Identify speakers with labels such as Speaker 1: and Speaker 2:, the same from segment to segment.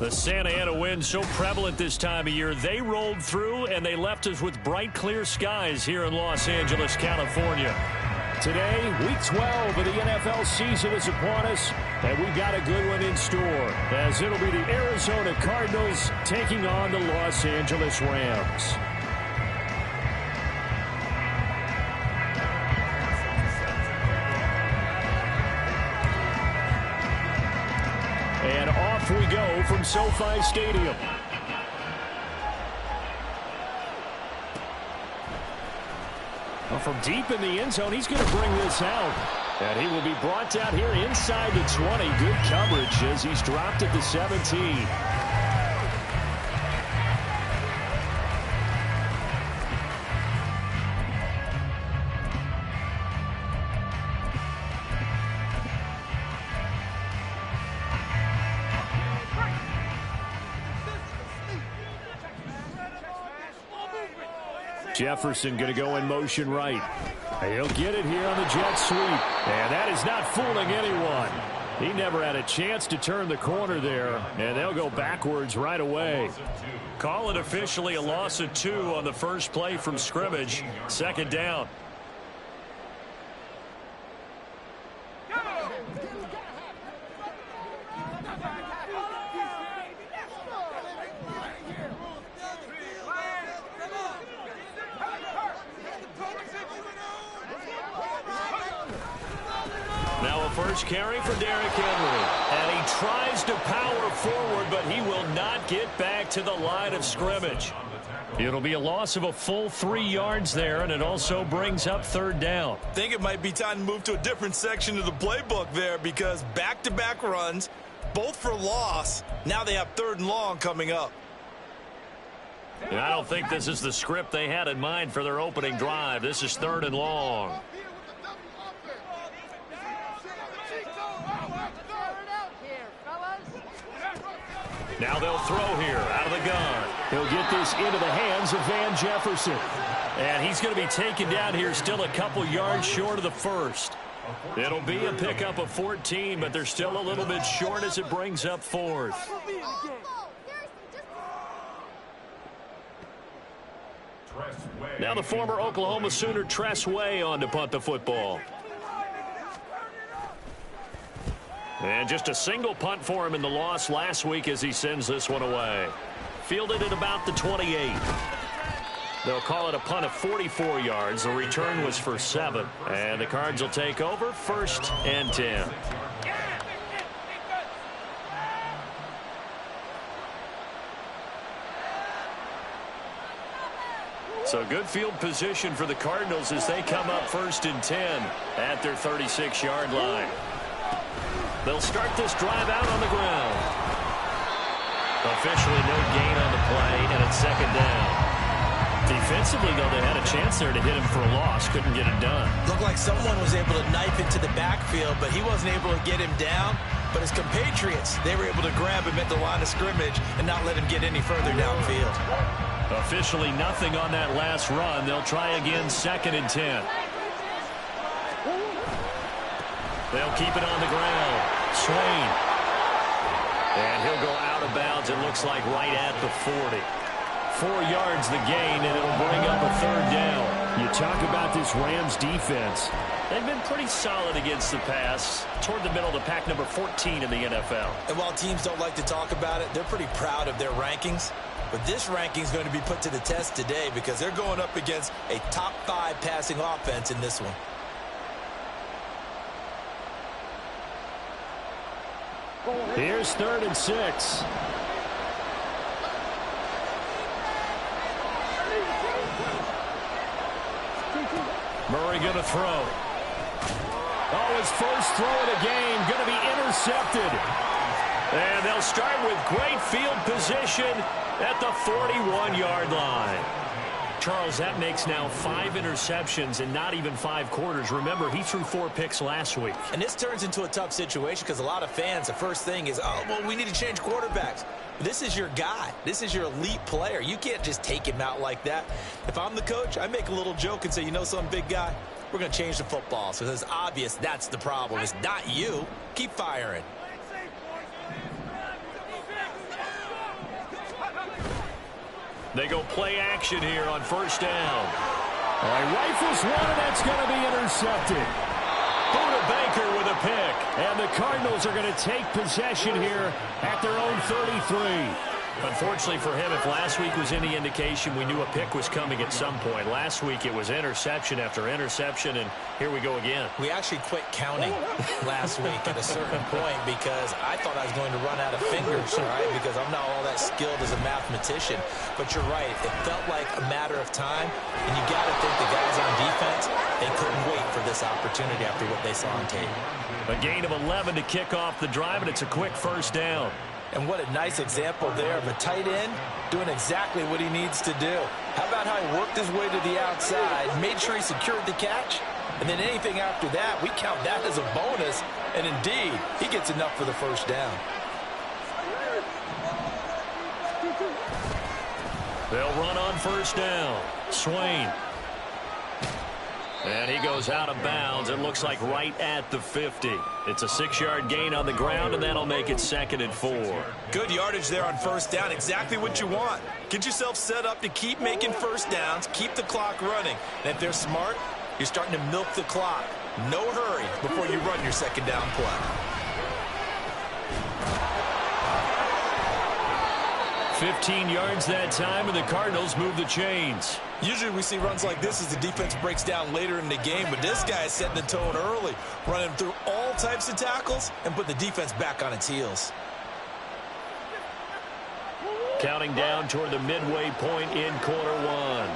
Speaker 1: The Santa Ana wind so prevalent this time of year. They rolled through, and they left us with bright, clear skies here in Los Angeles, California. Today, Week 12 of the NFL season is upon us, and we've got a good one in store, as it'll be the Arizona Cardinals taking on the Los Angeles Rams. And off we go from SoFi Stadium. Well, from deep in the end zone, he's going to bring this out. And he will be brought down here inside the 20. Good coverage as he's dropped at the 17. Jefferson going to go in motion right. He'll get it here on the jet sweep. And that is not fooling anyone. He never had a chance to turn the corner there. And they'll go backwards right away. Call it officially a loss of 2 on the first play from scrimmage. Second down. First carry for Derrick Henry. And he tries to power forward, but he will not get back to the line of scrimmage. It'll be a loss of a full 3 yards there, and it also brings up third down.
Speaker 2: I think it might be time to move to a different section of the playbook there, because back-to-back runs, both for loss. Now they have 3rd and long coming up.
Speaker 1: And I don't think this is the script they had in mind for their opening drive. This is 3rd and long. Now they'll throw here out of the gun. He'll get this into the hands of Van Jefferson. And he's going to be taken down here still a couple yards short of the first. It'll be a pickup of 14, but they're still a little bit short as it brings up 4th. Now the former Oklahoma Sooner Tress Way on to punt the football. And just a single punt for him in the loss last week as he sends this one away. Fielded at about the 28. They'll call it a punt of 44 yards. The return was for 7. And the Cards will take over 1st and 10. So good field position for the Cardinals as they come up 1st and 10 at their 36-yard line. They'll start this drive out on the ground. Officially no gain on the play, and it's 2nd down. Defensively, though, they had a chance there to hit him for a loss. Couldn't get it done.
Speaker 2: Looked like someone was able to knife into the backfield, but he wasn't able to get him down. But his compatriots, they were able to grab him at the line of scrimmage and not let him get any further downfield.
Speaker 1: Officially nothing on that last run. They'll try again 2nd and 10. They'll keep it on the ground. Swain. And he'll go out of bounds, it looks like, right at the 40. 4 yards the gain, and it'll bring up a 3rd down. You talk about this Rams defense. They've been pretty solid against the pass. Toward the middle of the pack, number 14 in the NFL.
Speaker 2: And while teams don't like to talk about it, they're pretty proud of their rankings. But this ranking is going to be put to the test today because they're going up against a top 5 passing offense in this one.
Speaker 1: Here's 3rd and 6. Murray going to throw. Oh, his first throw of the game going to be intercepted. And they'll start with great field position at the 41-yard line. Charles, that makes now 5 interceptions in not even 5 quarters. Remember, he threw 4 picks last week.
Speaker 2: And this turns into a tough situation because a lot of fans, the first thing is, oh, well, we need to change quarterbacks. This is your guy. This is your elite player. You can't just take him out like that. If I'm the coach, I make a little joke and say, you know something, big guy? We're going to change the football. So it's obvious that's the problem. It's not you. Keep firing.
Speaker 1: They go play action here on first down. All right, rifles one, and that's going to be intercepted. Buda Baker with a pick. And the Cardinals are going to take possession here at their own 33. Unfortunately for him, if last week was any indication, we knew a pick was coming at some point. Last week it was interception after interception, and here we go again.
Speaker 2: We actually quit counting last week at a certain point because I thought I was going to run out of fingers, right? Because I'm not all that skilled as a mathematician. But you're right. It felt like a matter of time, and you got to think the guys on defense, they couldn't wait for this opportunity after what they saw on tape.
Speaker 1: A gain of 11 to kick off the drive, and it's a quick first down.
Speaker 2: And what a nice example there of a tight end doing exactly what he needs to do. How about how he worked his way to the outside, made sure he secured the catch, and then anything after that, we count that as a bonus. And indeed, he gets enough for the first down.
Speaker 1: They'll run on first down. Swain. And he goes out of bounds. It looks like right at the 50. It's a 6-yard gain on the ground, and that'll make it 2nd and 4.
Speaker 2: Good yardage there on first down. Exactly what you want. Get yourself set up to keep making first downs, keep the clock running. And if they're smart, you're starting to milk the clock. No hurry before you run your second down play.
Speaker 1: 15 yards that time, and the Cardinals move the chains.
Speaker 2: Usually we see runs like this as the defense breaks down later in the game, but this guy is setting the tone early, running through all types of tackles and put the defense back on its heels.
Speaker 1: Counting down toward the midway point in quarter one.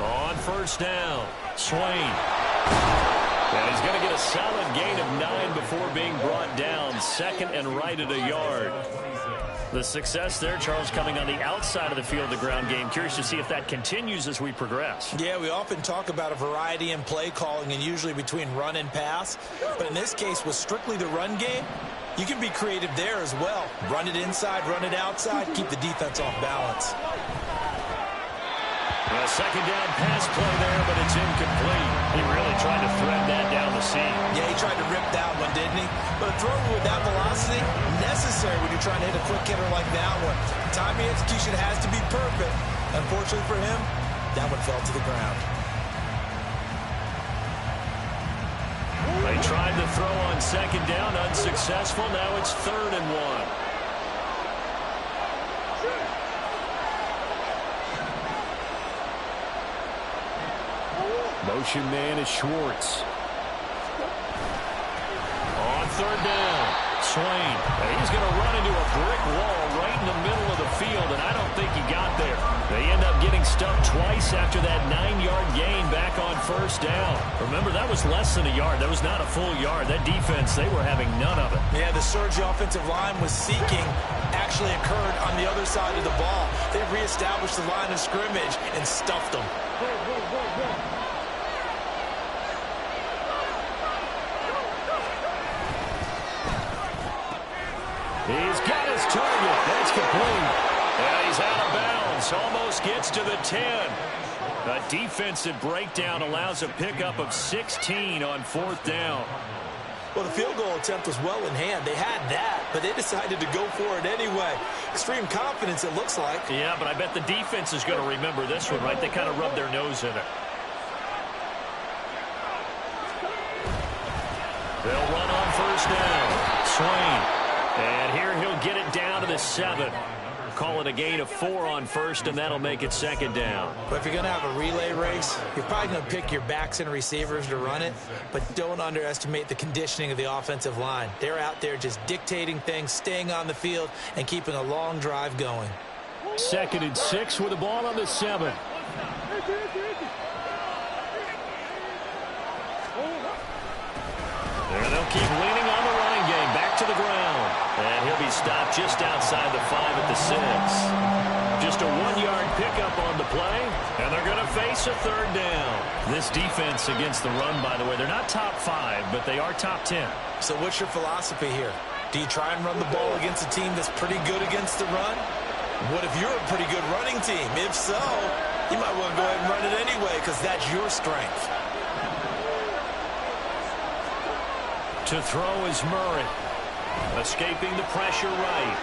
Speaker 1: On first down, Swain. And he's going to get a solid gain of 9 before being brought down. 2nd and right at a yard. The success there, Charles, coming on the outside of the field, the ground game. Curious to see if that continues as we progress.
Speaker 2: Yeah, we often talk about a variety in play calling and usually between run and pass. But in this case, with strictly the run game, you can be creative there as well. Run it inside, run it outside, keep the defense off balance.
Speaker 1: A second down pass play there, but it's incomplete. He really tried to thread that down the seam.
Speaker 2: Yeah, he tried to rip that one, didn't he? But a throw with that velocity, necessary when you're trying to hit a quick hitter like that one. Timing execution has to be perfect. Unfortunately for him, that one fell to the ground.
Speaker 1: They tried to throw on second down, unsuccessful. Now it's 3rd and 1. Motion man is Schwartz. On 3rd down, Swain. And he's going to run into a brick wall right in the middle of the field, and I don't think he got there. They end up getting stuffed twice after that 9-yard gain back on first down. Remember, that was less than a yard. That was not a full yard. That defense, they were having none of it.
Speaker 2: Yeah, the surge the offensive line was seeking actually occurred on the other side of the ball. They reestablished the line of scrimmage and stuffed them.
Speaker 1: He's got his target. That's complete. And he's out of bounds. Almost gets to the 10. A defensive breakdown allows a pickup of 16 on 4th down.
Speaker 2: Well, the field goal attempt was well in hand. They had that, but they decided to go for it anyway. Extreme confidence, it looks like.
Speaker 1: Yeah, but I bet the defense is going to remember this one, right? They kind of rubbed their nose in it. They'll run on first down. Swain. And here he'll get it down to the 7. Call it a gain of 4 on first, and that'll make it 2nd down.
Speaker 2: But if you're going to have a relay race, you're probably going to pick your backs and receivers to run it, but don't underestimate the conditioning of the offensive line. They're out there just dictating things, staying on the field, and keeping a long drive going.
Speaker 1: 2nd and 6 with the ball on the 7. And they'll keep leaning on the running game. Back to the ground. And he'll be stopped just outside the 5 at the 6. Just a 1-yard pickup on the play. And they're going to face a 3rd down. This defense against the run, by the way, they're not top 5, but they are top 10.
Speaker 2: So what's your philosophy here? Do you try and run the ball against a team that's pretty good against the run? What if you're a pretty good running team? If so, you might want to go ahead and run it anyway because that's your strength.
Speaker 1: To throw is Murray. Escaping the pressure right.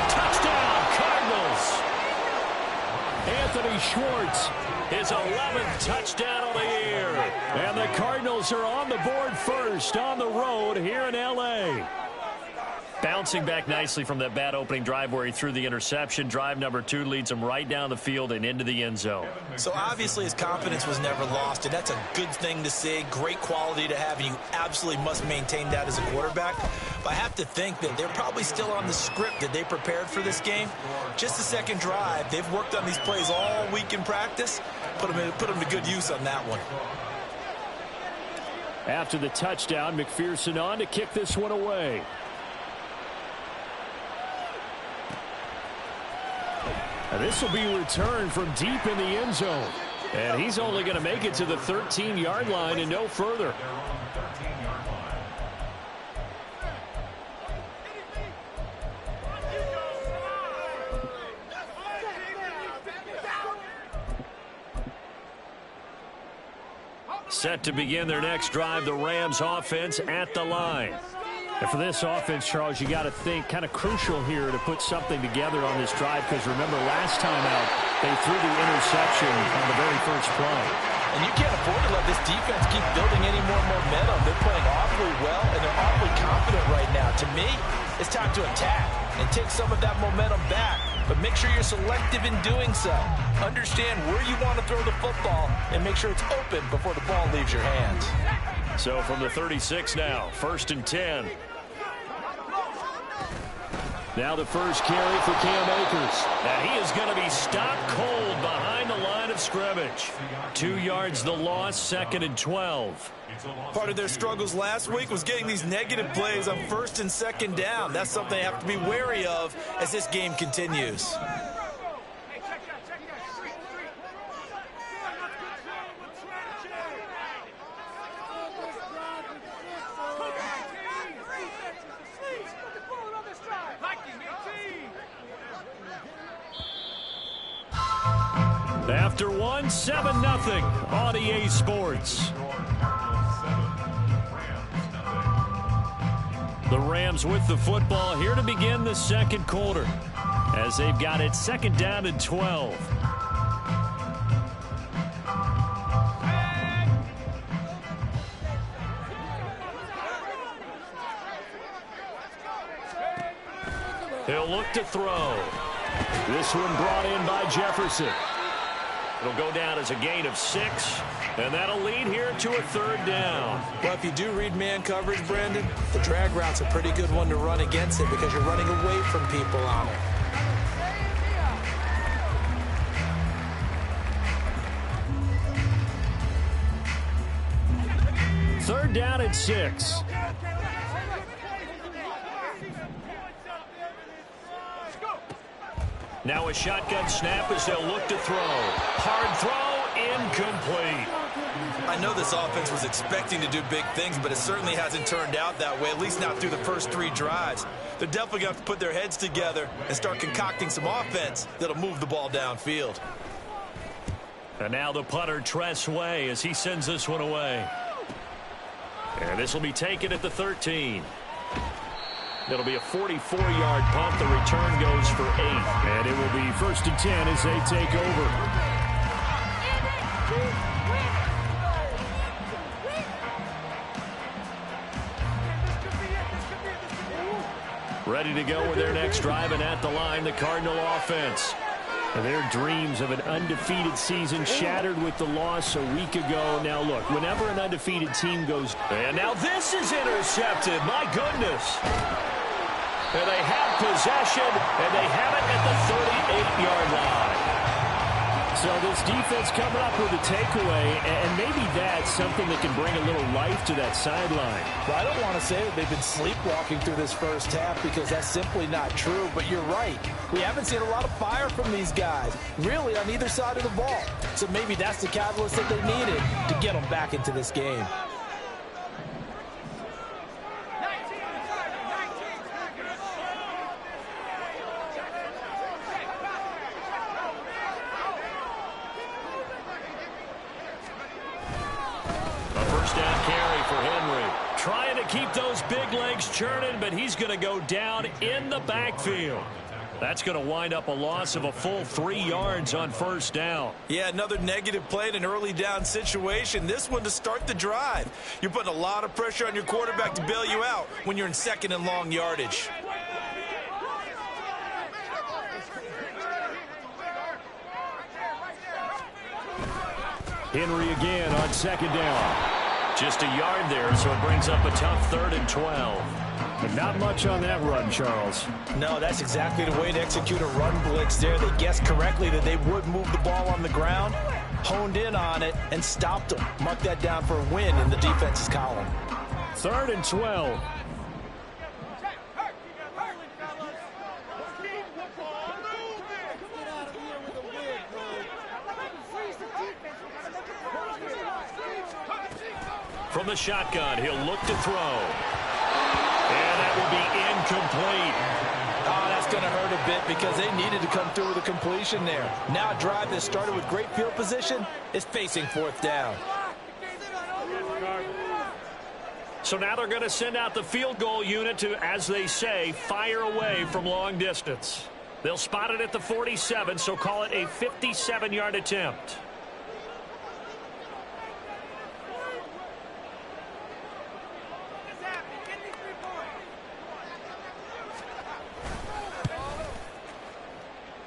Speaker 1: Touchdown, Cardinals. Anthony Schwartz, his 11th touchdown of the year. And the Cardinals are on the board first on the road here in L.A. Bouncing back nicely from that bad opening drive where he threw the interception. Drive number 2 leads him right down the field and into the end zone.
Speaker 2: So obviously his confidence was never lost, and that's a good thing to see. Great quality to have, and you absolutely must maintain that as a quarterback. But I have to think that they're probably still on the script that they prepared for this game. Just the second drive, they've worked on these plays all week in practice. Put them to good use on that one.
Speaker 1: After the touchdown, McPherson on to kick this one away. And this will be returned from deep in the end zone. And he's only going to make it to the 13-yard line and no further. Set to begin their next drive, the Rams offense at the line. And for this offense, Charles, you got to think kind of crucial here to put something together on this drive, because remember last time out they threw the interception on the very first play.
Speaker 2: And you can't afford to let this defense keep building any more momentum. They're playing awfully well, and they're awfully confident right now. To me, it's time to attack and take some of that momentum back. But make sure you're selective in doing so. Understand where you want to throw the football and make sure it's open before the ball leaves your hands.
Speaker 1: So from the 36 now, 1st and 10. Now the first carry for Cam Akers. And he is going to be stopped cold behind the line of scrimmage. 2 yards the loss, 2nd and 12.
Speaker 2: Part of their struggles last week was getting these negative plays on 1st and 2nd down. That's something they have to be wary of as this game continues.
Speaker 1: After one, 7-0 on EA Sports. The Rams with the football here to begin the second quarter as they've got it 2nd down and 12. He'll look to throw. This one brought in by Jefferson. It'll go down as a gain of 6, and that'll lead here to a 3rd down.
Speaker 2: Well, if you do read man coverage, Brandon, the drag route's a pretty good one to run against it because you're running away from people on it.
Speaker 1: Third down and 6. Now a shotgun snap as they'll look to throw. Hard throw, incomplete.
Speaker 2: I know this offense was expecting to do big things, but it certainly hasn't turned out that way, at least not through the first 3 drives. They're definitely going to have to put their heads together and start concocting some offense that'll move the ball downfield.
Speaker 1: And now the punter, Tress Way, as he sends this one away. And this will be taken at the 13. It'll be a 44-yard punt. The return goes for 8. And it will be 1st and 10 as they take over. Ready to go with their next drive, and at the line, the Cardinal offense. And their dreams of an undefeated season shattered with the loss a week ago. Now, look, whenever an undefeated team goes... And now this is intercepted. My goodness. And they have possession, and they have it at the 38-yard line. So this defense coming up with a takeaway, and maybe that's something that can bring a little life to that sideline.
Speaker 3: Well, I don't want to say that they've been sleepwalking through this first half because that's simply not true, but you're right. We haven't seen a lot of fire from these guys, really, on either side of the ball. So maybe that's the catalyst that they needed to get them back into this game.
Speaker 1: A first down carry for Henry. keep those big legs churning, but he's going to go down in the backfield. That's going to wind up a loss of a full 3 yards on first down.
Speaker 2: Yeah, another negative play in an early down situation. This one to start the drive. You're putting a lot of pressure on your quarterback to bail you out when you're in second and long yardage.
Speaker 1: Henry again on second down. Just a yard there, so it brings up a tough 3rd and 12. But not much on that run, Charles.
Speaker 3: No, that's exactly the way to execute a run blitz there. They guessed correctly that they would move the ball on the ground, honed in on it, and stopped them. Mark that down for a win in the defense's column.
Speaker 1: 3rd and 12. From the shotgun, he'll look to throw. And that will be incomplete.
Speaker 3: Oh, that's going to hurt a bit because they needed to come through with a completion there. Now a drive that started with great field position is facing 4th down.
Speaker 1: So now they're going to send out the field goal unit to, as they say, fire away from long distance. They'll spot it at the 47, so call it a 57-yard attempt.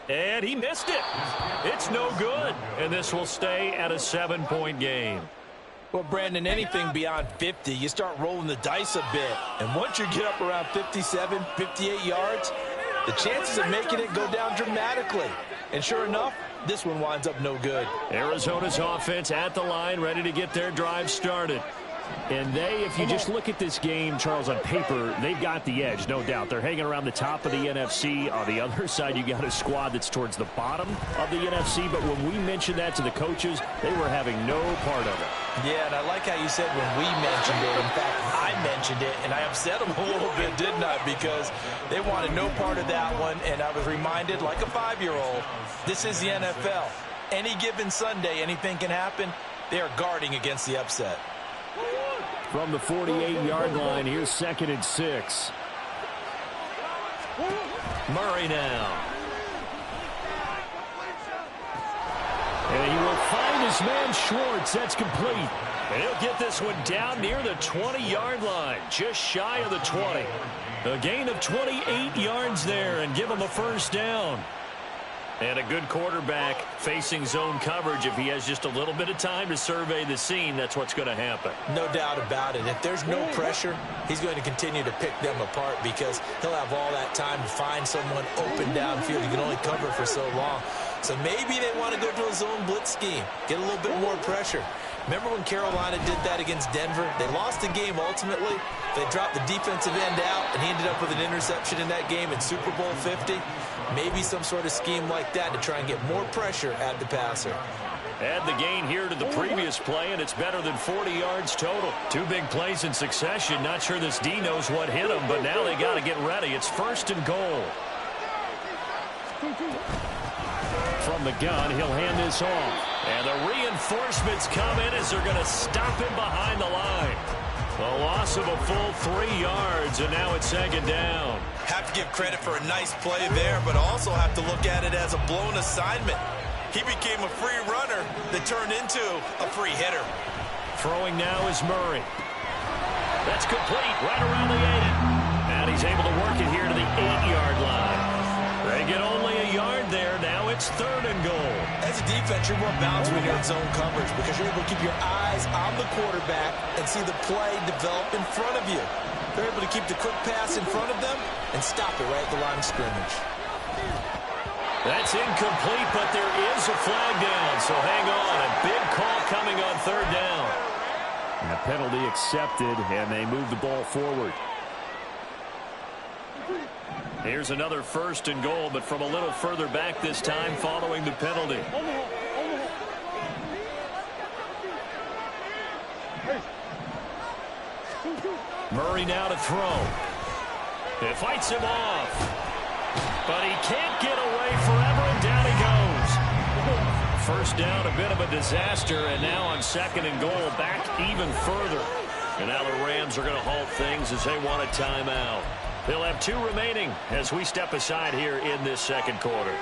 Speaker 1: And he missed it. It's no good. And this will stay at a 7-point game.
Speaker 3: Well, Brandon, anything beyond 50, you start rolling the dice a bit. And once you get up around 57, 58 yards, the chances of making it go down dramatically. And sure enough, this one winds up no good.
Speaker 1: Arizona's offense at the line, ready to get their drive started. And they, if you just look at this game, Charles, on paper, they've got the edge, no doubt. They're hanging around the top of the NFC. On the other side, you got a squad that's towards the bottom of the NFC. But when we mentioned that to the coaches, they were having no part of it.
Speaker 3: Yeah, and I like how you said when we mentioned it. In fact, I mentioned it, and I upset them a little bit, didn't I? Because they wanted no part of that one, and I was reminded, like a 5-year-old, this is the NFL. Any given Sunday, anything can happen. They are guarding against the upset.
Speaker 1: From the 48-yard line, here's 2nd and 6. Murray now. And he will find his man Schwartz. That's complete. And he'll get this one down near the 20-yard line, just shy of the 20. A gain of 28 yards there and give him a first down. And a good quarterback facing zone coverage. If he has just a little bit of time to survey the scene, that's what's going to happen.
Speaker 2: No doubt about it. If there's no pressure, he's going to continue to pick them apart because he'll have all that time to find someone open downfield. He can only cover for so long. So maybe they want to go to a zone blitz scheme, get a little bit more pressure. Remember when Carolina did that against Denver? They lost the game ultimately. They dropped the defensive end out, and he ended up with an interception in that game in Super Bowl 50. Maybe some sort of scheme like that to try and get more pressure at the passer.
Speaker 1: Add the gain here to the previous play, and it's better than 40 yards total. 2 big plays in succession. Not sure this D knows what hit him, but now they got to get ready. It's 1st and goal. From the gun, he'll hand this off. And the reinforcements come in as they're going to stop him behind the line. A loss of a full 3 yards, and now it's 2nd down.
Speaker 2: Have to give credit for a nice play there, but also have to look at it as a blown assignment. He became a free runner that turned into a free hitter.
Speaker 1: Throwing now is Murray. That's complete right around the 8. And he's able to work it here to the 8-yard line. They get only a yard there. Now it's 3rd and goal.
Speaker 2: As a defense, you're more balanced when you're in zone coverage because you're able to keep your eyes on the quarterback and see the play develop in front of you. They're able to keep the quick pass in front of them and stop it right at the line of scrimmage.
Speaker 1: That's incomplete, but there is a flag down, so hang on. A big call coming on 3rd down. And a penalty accepted, and they move the ball forward. Here's another 1st and goal, but from a little further back this time following the penalty. Murray now to throw. It fights him off. But he can't get away forever, and down he goes. First down, a bit of a disaster, and now on 2nd and goal, back even further. And now the Rams are going to halt things as they want a timeout. They'll have 2 remaining as we step aside here in this second quarter.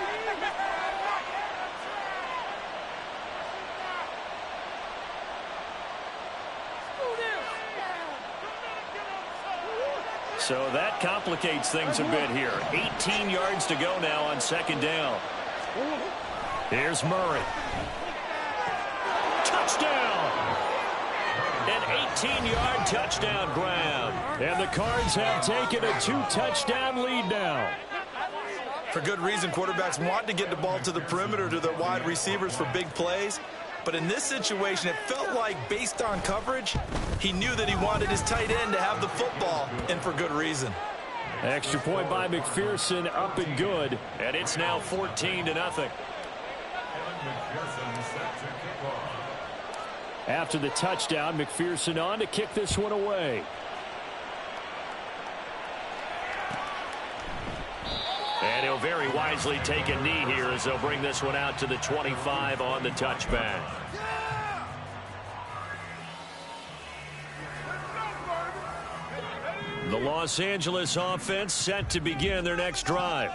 Speaker 1: So that complicates things a bit here. 18 yards to go now on second down. Here's Murray. Touchdown! An 18-yard touchdown grab. And the Cards have taken a 2-touchdown lead now.
Speaker 2: For good reason, quarterbacks want to get the ball to the perimeter to their wide receivers for big plays. But in this situation, it felt like, based on coverage, he knew that he wanted his tight end to have the football, and for good reason.
Speaker 1: Extra point by McPherson, up and good. And it's now 14-0. After the touchdown, McPherson on to kick this one away. And he'll very wisely take a knee here as they'll bring this one out to the 25 on the touchback. The Los Angeles offense set to begin their next drive.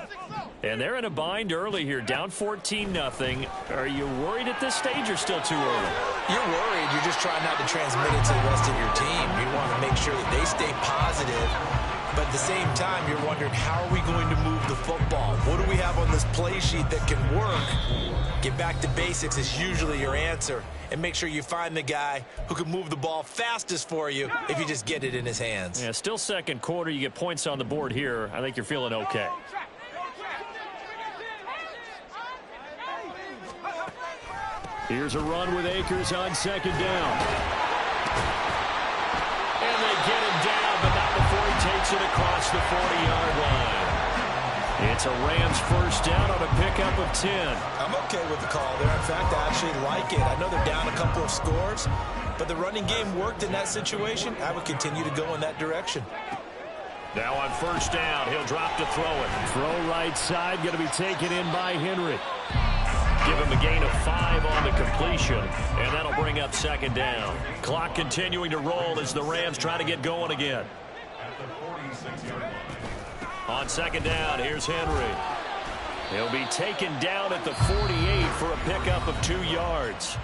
Speaker 1: And they're in a bind early here, down 14-0. Are you worried at this stage or still too early?
Speaker 2: You're worried. You're just trying not to transmit it to the rest of your team. You want to make sure that they stay positive. But at the same time, you're wondering, how are we going to move the football? What do we have on this play sheet that can work? Get back to basics is usually your answer. And make sure you find the guy who can move the ball fastest for you if you just get it in his hands.
Speaker 1: Yeah, still second quarter. You get points on the board here. I think you're feeling okay. Here's a run with Akers on second down. And they get him down, but not before he takes it across the 40-yard line. It's a Rams first down on a pickup of 10.
Speaker 2: I'm okay with the call there. In fact, I actually like it. I know they're down a couple of scores, but the running game worked in that situation. I would continue to go in that direction.
Speaker 1: Now on first down, he'll drop to throw it. Throw right side, going to be taken in by Henry. Give him a gain of 5 on the completion, and that'll bring up second down. Clock continuing to roll as the Rams try to get going again. On second down, here's Henry. He'll be taken down at the 48 for a pickup of 2 yards.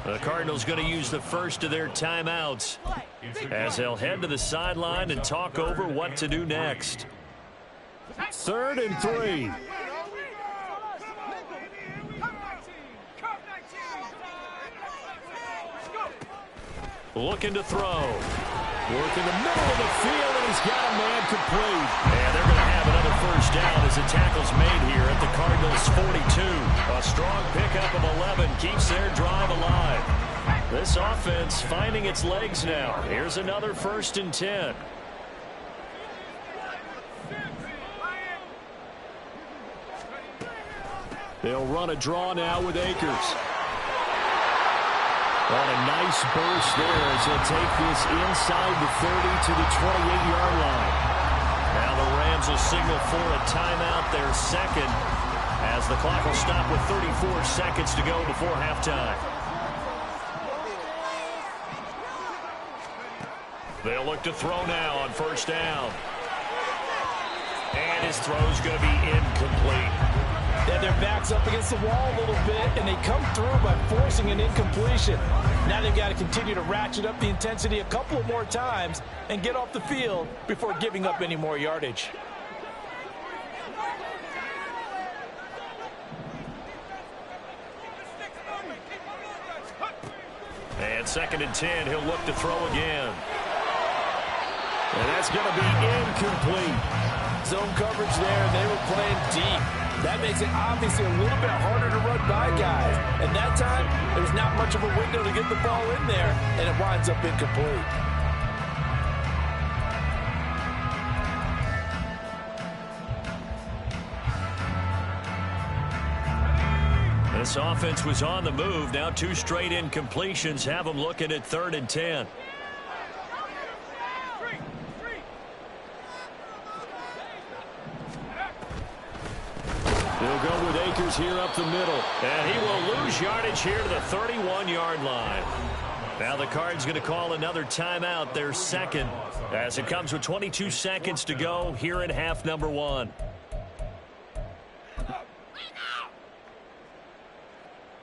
Speaker 1: The Cardinals going to use the first of their timeouts as they'll head to the sideline and talk over what to do next. 3rd and 3. Looking to throw. Work in the middle of the field, and he's got a man complete. And they're going to have another first down as the tackle's made here at the Cardinals' 42. A strong pickup of 11 keeps their drive alive. This offense finding its legs now. Here's another 1st and 10. They'll run a draw now with Akers. On a nice burst there as he'll take this inside the 30 to the 28-yard line. Now the Rams will signal for a timeout, their second, as the clock will stop with 34 seconds to go before halftime. They'll look to throw now on first down. And his throw's going to be incomplete.
Speaker 3: And their back's up against the wall a little bit, and they come through by forcing an incompletion. Now they've got to continue to ratchet up the intensity a couple of more times and get off the field before giving up any more yardage.
Speaker 1: And 2nd and 10, he'll look to throw again. And that's going to be incomplete.
Speaker 3: Zone coverage there, and they were playing deep. That makes it obviously a little bit harder to run by guys. And that time, there's not much of a window to get the ball in there, and it winds up incomplete.
Speaker 1: This offense was on the move. Now 2 straight incompletions have them looking at 3rd and 10. He'll go with Akers here up the middle. And he will lose yardage here to the 31-yard line. Now the Cards going to call another timeout, their second, as it comes with 22 seconds to go here in half number 1.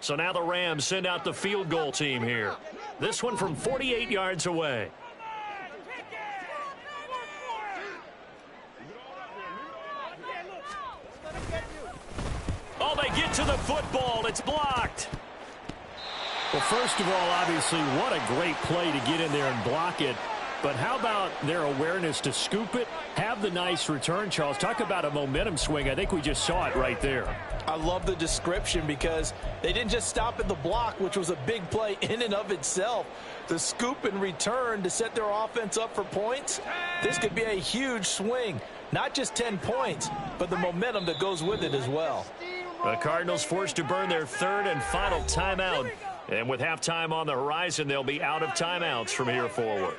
Speaker 1: So now the Rams send out the field goal team here. This one from 48 yards away. Oh, they get to the football. It's blocked. Well, first of all, obviously, what a great play to get in there and block it. But how about their awareness to scoop it, have the nice return, Charles? Talk about a momentum swing. I think we just saw it right there.
Speaker 3: I love the description because they didn't just stop at the block, which was a big play in and of itself. The scoop and return to set their offense up for points, this could be a huge swing. Not just 10 points, but the momentum that goes with it as well.
Speaker 1: The Cardinals forced to burn their third and final timeout. And with halftime on the horizon, they'll be out of timeouts from here forward.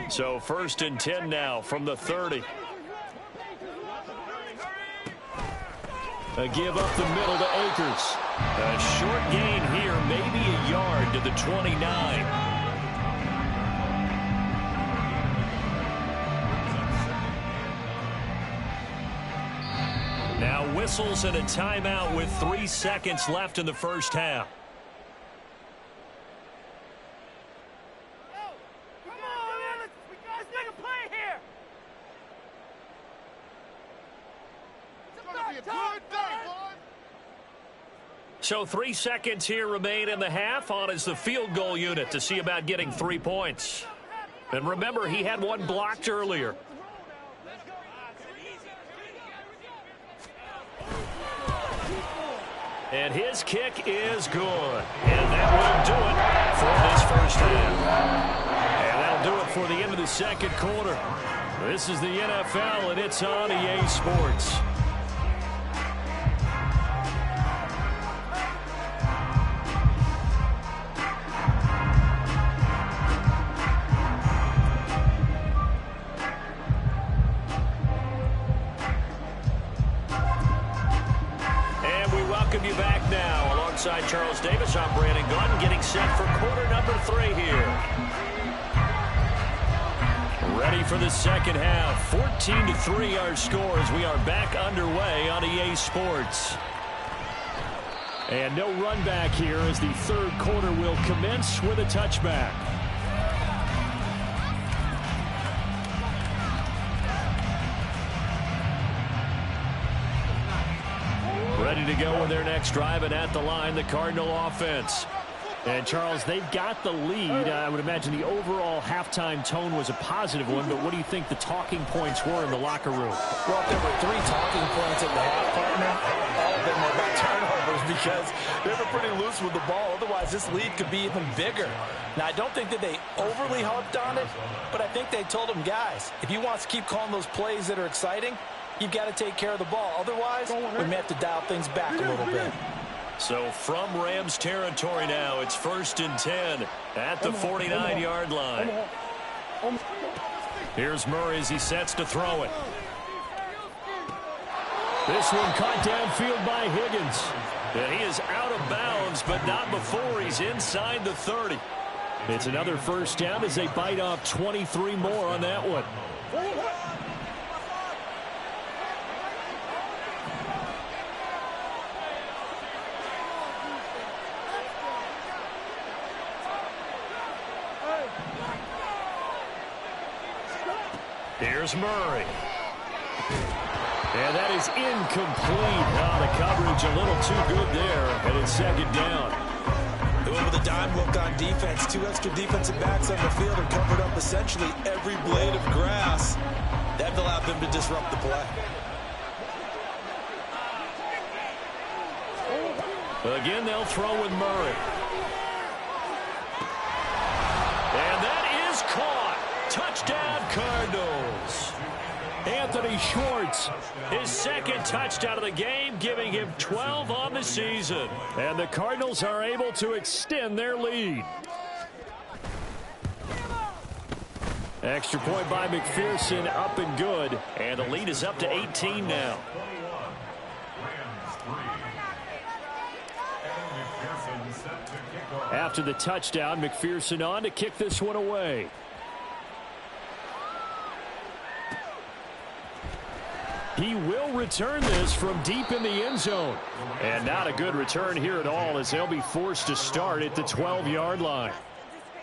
Speaker 1: So 1st and 10 now from the 30. A give up the middle to Akers. A short gain here, maybe a yard to the 29. Now whistles and a timeout with 3 seconds left in the first half. So 3 seconds here remain in the half. On is the field goal unit to see about getting 3 points. And remember, he had one blocked earlier. And his kick is good. And that will do it for this first half. And that'll do it for the end of the second quarter. This is the NFL, and it's on EA Sports. You back now alongside Charles Davis. I'm Brandon Glenn, getting set for quarter number 3 here. Ready for the second half. 14-3 our score as we are back underway on EA Sports. And no run back here as the third quarter will commence with a touchback. Ready to go with their next drive, and at the line, the Cardinal offense. And, Charles, they've got the lead. I would imagine the overall halftime tone was a positive one, but what do you think the talking points were in the locker room?
Speaker 3: Well, if there were 3 talking points at the half, partner, all of them were about turnovers because they were pretty loose with the ball. Otherwise, this lead could be even bigger. Now, I don't think that they overly harped on it, but I think they told them, guys, if you want to keep calling those plays that are exciting, you've got to take care of the ball. Otherwise, we may have to dial things back a little bit.
Speaker 1: So from Rams territory now, it's 1st and 10 at the 49-yard line. Here's Murray as he sets to throw it. This one caught downfield by Higgins. And he is out of bounds, but not before he's inside the 30. It's another first down as they bite off 23 more on that one. Here's Murray. And that is incomplete. Oh, the coverage a little too good there, and it's second down.
Speaker 2: They went with a dime look on defense. 2 extra defensive backs on the field and covered up essentially every blade of grass. That allowed them to disrupt the play.
Speaker 1: Again, they'll throw with Murray. And that is caught. Touchdown, Cardinals. Anthony Schwartz, his second touchdown of the game, giving him 12 on the season. And the Cardinals are able to extend their lead. Extra point by McPherson, up and good. And the lead is up to 18 now. After the touchdown, McPherson on to kick this one away. He will return this from deep in the end zone. And not a good return here at all, as they'll be forced to start at the 12-yard line.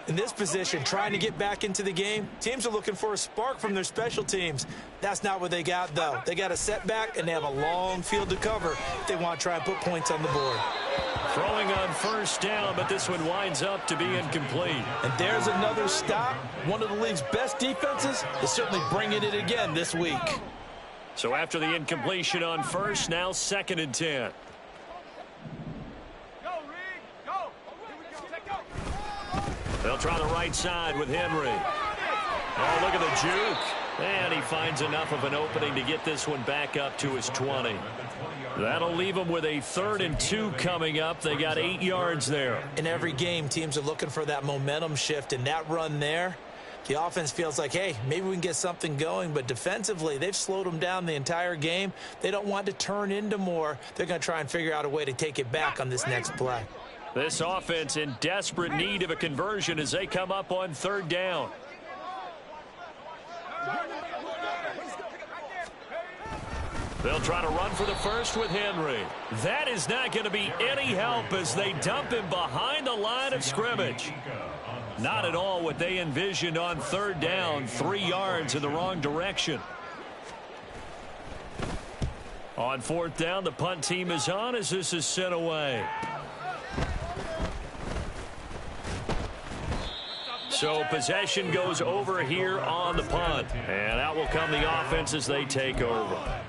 Speaker 2: In this position, trying to get back into the game, teams are looking for a spark from their special teams. That's not what they got, though. They got a setback, and they have a long field to cover if they want to try and put points on the board.
Speaker 1: Throwing on first down, but this one winds up to be incomplete.
Speaker 3: And there's another stop. One of the league's best defenses is certainly bringing it again this week.
Speaker 1: So after the incompletion on first, now 2nd and 10. They'll try the right side with Henry. Oh, look at the juke. And he finds enough of an opening to get this one back up to his 20. That'll leave them with a 3rd and 2 coming up. They got 8 yards there.
Speaker 2: In every game, teams are looking for that momentum shift, and that run there, the offense feels like, hey, maybe we can get something going, but defensively, they've slowed them down the entire game. They don't want to turn into more. They're going to try and figure out a way to take it back on this next play.
Speaker 1: This offense in desperate need of a conversion as they come up on 3rd down. They'll try to run for the first with Henry. That is not going to be any help as they dump him behind the line of scrimmage. Not at all what they envisioned on 3rd down, 3 yards in the wrong direction. On 4th down, the punt team is on as this is sent away. So possession goes over here on the punt. And out will come the offense as they take over.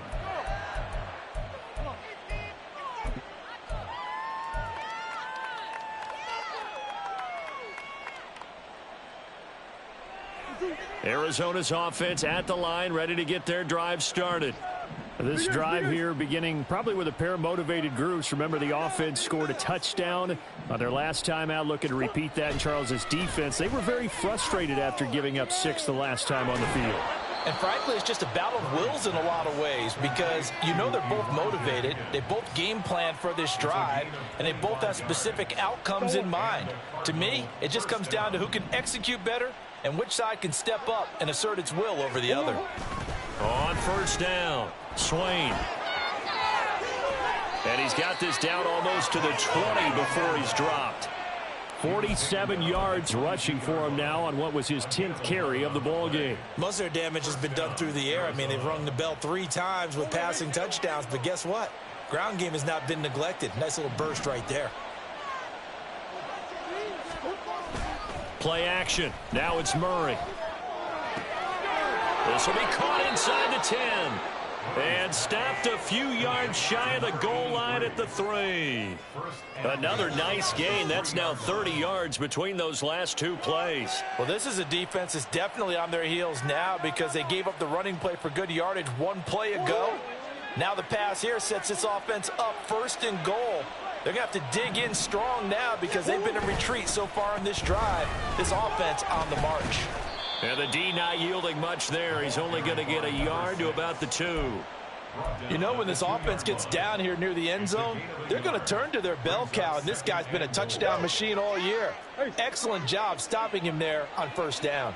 Speaker 1: Arizona's offense at the line, ready to get their drive started. This drive here beginning probably with a pair of motivated groups. Remember, the offense scored a touchdown on their last time out, looking to repeat that in Charles's defense. They were very frustrated after giving up 6 the last time on the field.
Speaker 3: And frankly, it's just a battle of wills in a lot of ways because you know they're both motivated. They both game plan for this drive, and they both have specific outcomes in mind. To me, it just comes down to who can execute better and which side can step up and assert its will over the other.
Speaker 1: On 1st down, Swain. And he's got this down almost to the 20 before he's dropped. 47 yards rushing for him now on what was his 10th carry of the ball game.
Speaker 2: Most of their damage has been done through the air. I mean, they've rung the bell 3 times with passing touchdowns, but guess what? Ground game has not been neglected. Nice little burst right there.
Speaker 1: Play action. Now it's Murray. This will be caught inside the 10. And stopped a few yards shy of the goal line at the 3. Another nice gain. That's now 30 yards between those last 2 plays.
Speaker 3: Well, this is a defense that's definitely on their heels now because they gave up the running play for good yardage 1 play ago. Now the pass here sets this offense up 1st and goal. They're going to have to dig in strong now because they've been in retreat so far in this drive. This offense on the march.
Speaker 1: And the D not yielding much there. He's only going to get a yard to about the 2.
Speaker 3: You know, when this offense gets down here near the end zone, they're going to turn to their bell cow, and this guy's been a touchdown machine all year. Excellent job stopping him there on 1st down.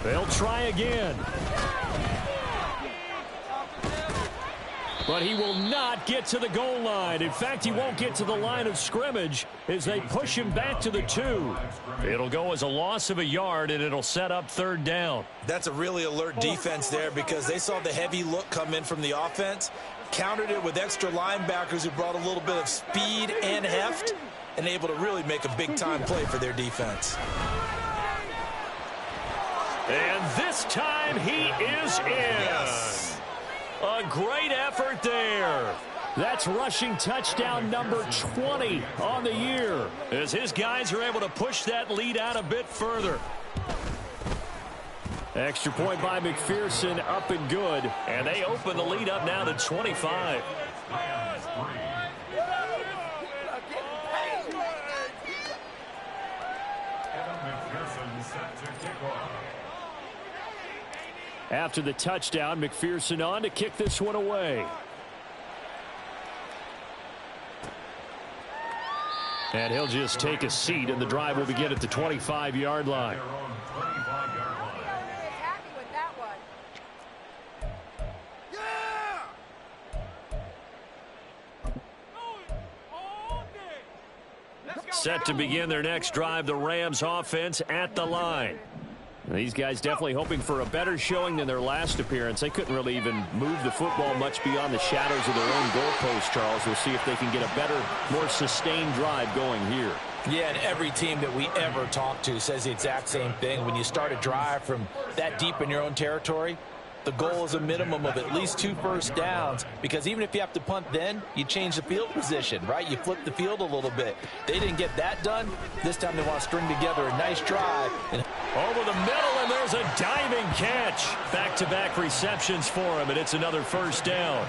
Speaker 1: They'll try again. But he will not get to the goal line. In fact, he won't get to the line of scrimmage as they push him back to the 2. It'll go as a loss of a yard, and it'll set up 3rd down.
Speaker 2: That's a really alert defense there because they saw the heavy look come in from the offense, countered it with extra linebackers who brought a little bit of speed and heft, and able to really make a big-time play for their defense.
Speaker 1: And this time he is in.
Speaker 2: Yes.
Speaker 1: A great effort there. That's rushing touchdown number 20 on the year, as his guys are able to push that lead out a bit further. Extra point by McPherson, up and good, and they open the lead up now to 25. After the touchdown, McPherson on to kick this one away. And he'll just take a seat, and the drive will begin at the 25-yard line. Set to begin their next drive, the Rams offense at the line. These guys definitely hoping for a better showing than their last appearance. They couldn't really even move the football much beyond the shadows of their own goalpost, Charles. We'll see if they can get a better, more sustained drive going here.
Speaker 3: Yeah, and every team that we ever talk to says the exact same thing. When you start a drive from that deep in your own territory, the goal is a minimum of at least 2 first downs, because even if you have to punt then, you change the field position, right? You flip the field a little bit. They didn't get that done. This time they want to string together a nice drive. And
Speaker 1: over the middle, and there's a diving catch. Back-to-back receptions for him, and it's another first down.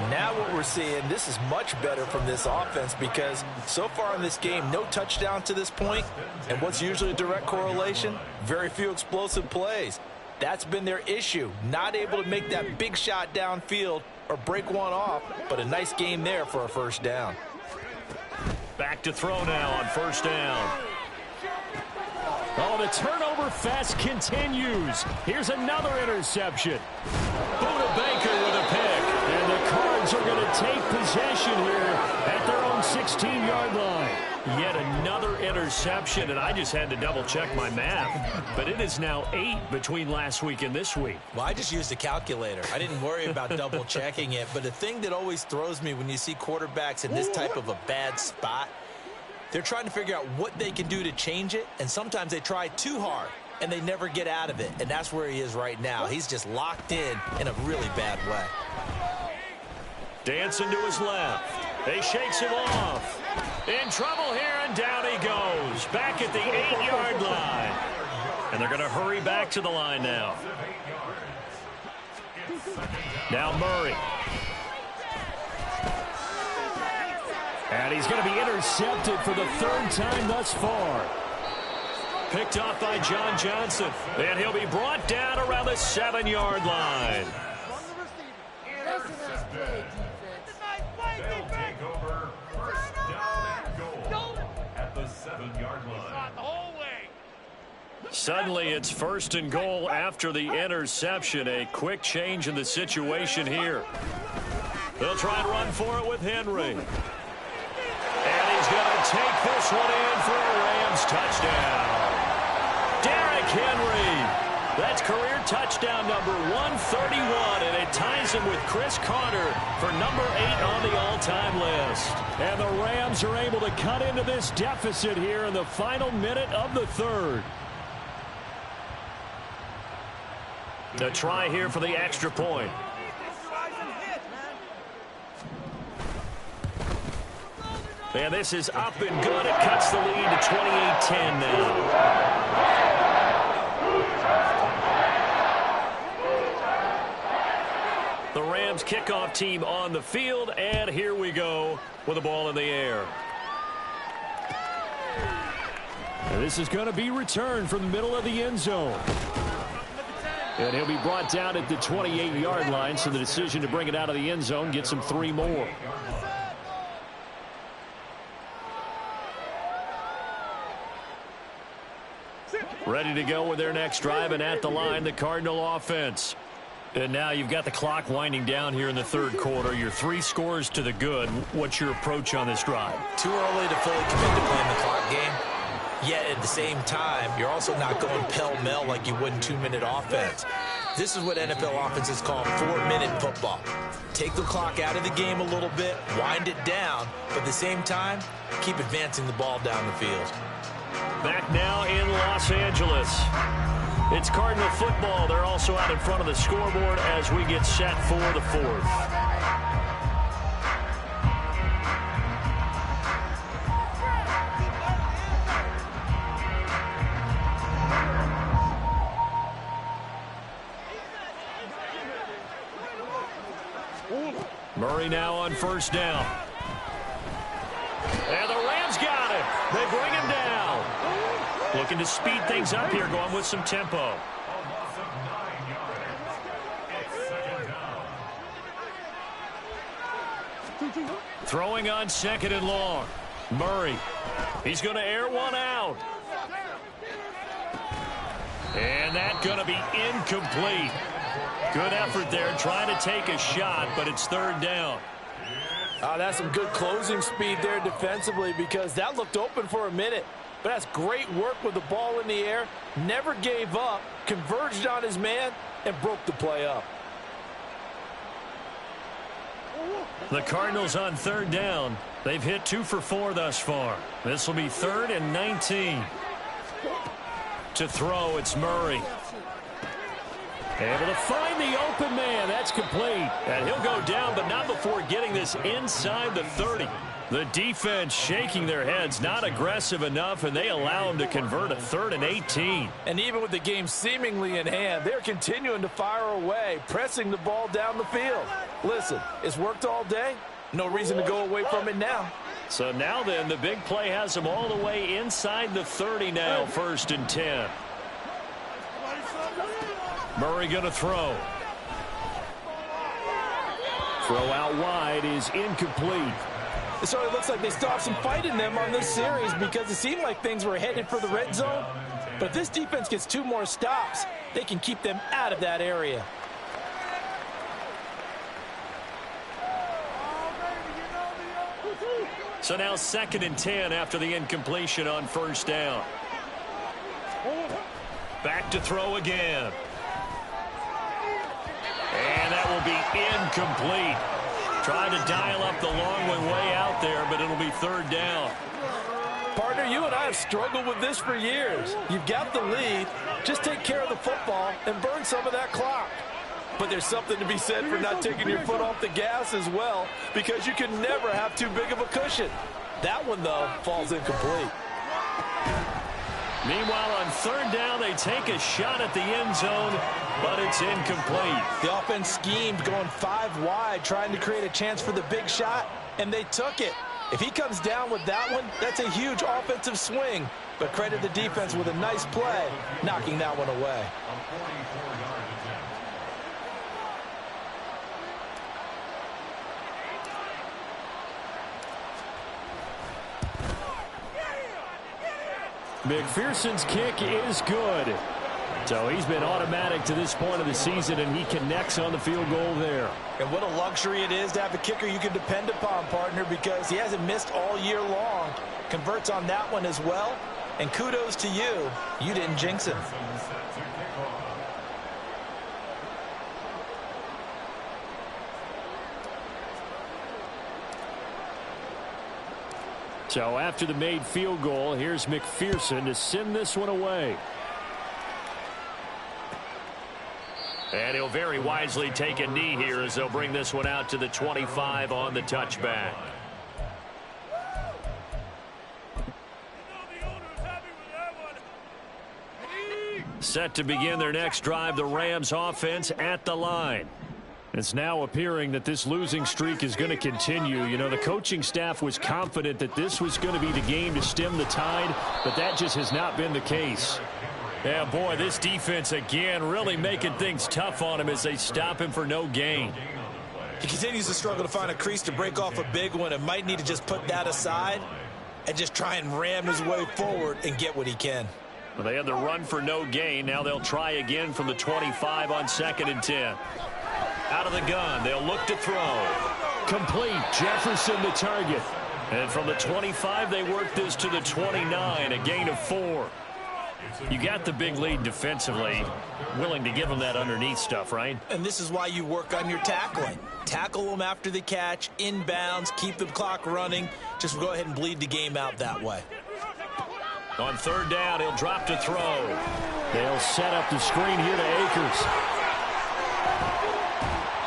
Speaker 3: Now what we're seeing, this is much better from this offense, because so far in this game, no touchdown to this point. And what's usually a direct correlation? Very few explosive plays. That's been their issue, not able to make that big shot downfield or break one off, but a nice game there for a first down.
Speaker 1: Back to throw now on first down. Oh, the turnover fest continues. Here's another interception. Buda Baker with a pick, and the Cards are going to take possession here at their own 16-yard line. Yet another interception, and I just had to double-check my math. But it is now 8 between last week and this week.
Speaker 2: Well, I just used a calculator. I didn't worry about double-checking it. But the thing that always throws me when you see quarterbacks in this type of a bad spot, they're trying to figure out what they can do to change it, and sometimes they try too hard, and they never get out of it. And that's where he is right now. He's just locked in a really bad way.
Speaker 1: Dancing to his left. He shakes him off. In trouble here, and down he goes. Back at the 8-yard line. And they're going to hurry back to the line now. Now Murray. And he's going to be intercepted for the 3rd time thus far. Picked off by John Johnson. And he'll be brought down around the 7-yard line.
Speaker 4: They'll take over first down and goal at the 7-yard line.
Speaker 1: Suddenly it's 1st and goal after the interception. A quick change in the situation here. They'll try and run for it with Henry. And he's going to take this one in for a Rams touchdown. Derrick Henry. That's career touchdown number 131, and it ties him with Chris Carter for number 8 on the all-time list. And the Rams are able to cut into this deficit here in the final minute of the 3rd. The try here for the extra point. And this is up and good. It cuts the lead to 28-10 now. The Rams kickoff team on the field, and here we go with the ball in the air. And this is going to be returned from the middle of the end zone. And he'll be brought down at the 28-yard line, so the decision to bring it out of the end zone gets him 3 more. Ready to go with their next drive, and at the line, the Cardinal offense. And now you've got the clock winding down here in the 3rd quarter. You're 3 scores to the good. What's your approach on this drive?
Speaker 2: Too early to fully commit to playing the clock game. Yet at the same time, you're also not going pell-mell like you would in 2-minute offense. This is what NFL offenses call 4-minute football. Take the clock out of the game a little bit, wind it down, but at the same time, keep advancing the ball down the field.
Speaker 1: Back now in Los Angeles. It's Cardinal football. They're also out in front of the scoreboard as we get set for the 4th. Murray now on first down. And the Rams got it. They bring him down. Looking to speed things up here, going with some tempo.
Speaker 4: A loss of 9 yards. It's second down.
Speaker 1: Throwing on second and long. Murray. He's going to air one out. And that's going to be incomplete. Good effort there trying to take a shot, but it's third down.
Speaker 3: That's some good closing speed there defensively because that looked open for a minute. But that's great work with the ball in the air. Never gave up, converged on his man, and broke the play up.
Speaker 1: The Cardinals on third down. They've hit 2 for 4 thus far. This will be 3rd and 19. To throw, it's Murray. Able to find the open man. That's complete. And he'll go down, but not before getting this inside the 30. The defense shaking their heads, not aggressive enough, and they allow him to convert a 3rd and 18.
Speaker 3: And even with the game seemingly in hand, they're continuing to fire away, pressing the ball down the field. Listen, it's worked all day. No reason to go away from it now.
Speaker 1: So now then, the big play has them all the way inside the 30 now, 1st and 10. Murray going to throw. Throw out wide is incomplete.
Speaker 3: So it looks like they still have some fight in them on this series because it seemed like things were headed for the red zone. But if this defense gets 2 more stops, they can keep them out of that area.
Speaker 1: So now 2nd and 10 after the incompletion on first down. Back to throw again. And that will be incomplete. Trying to dial up the long one way out there, but it'll be 3rd down.
Speaker 3: Partner, you and I have struggled with this for years. You've got the lead. Just take care of the football and burn some of that clock. But there's something to be said for not taking your foot off the gas as well, because you can never have too big of a cushion. That one, though, falls incomplete.
Speaker 1: Meanwhile, on 3rd down, they take a shot at the end zone, but it's incomplete.
Speaker 3: The offense schemed going 5 wide, trying to create a chance for the big shot, and they took it. If he comes down with that one, that's a huge offensive swing. But credit the defense with a nice play, knocking that one away.
Speaker 1: McPherson's kick is good. So he's been automatic to this point of the season, and he connects on the field goal there.
Speaker 3: And what a luxury it is to have a kicker you can depend upon, partner, because he hasn't missed all year long. Converts on that one as well. And kudos to you. You didn't jinx him.
Speaker 1: So after the made field goal, here's McPherson to send this one away. And he'll very wisely take a knee here as they'll bring this one out to the 25 on the touchback. Set to begin their next drive, the Rams offense at the line. It's now appearing that this losing streak is going to continue. You know, the coaching staff was confident that this was going to be the game to stem the tide, but that just has not been the case. Yeah, boy, this defense again really making things tough on him as they stop him for no gain.
Speaker 2: He continues to struggle to find a crease to break off a big one and might need to just put that aside and just try and ram his way forward and get what he can.
Speaker 1: Well, they had the run for no gain. Now they'll try again from the 25 on 2nd and 10. Out of the gun, they'll look to throw. Complete, Jefferson the target. And from the 25, they work this to the 29, a gain of 4. You got the big lead defensively, willing to give them that underneath stuff, right?
Speaker 2: And this is why you work on your tackling. Tackle them after the catch, inbounds, keep the clock running. Just go ahead and bleed the game out that way.
Speaker 1: On 3rd down, he'll drop to throw. They'll set up the screen here to Akers.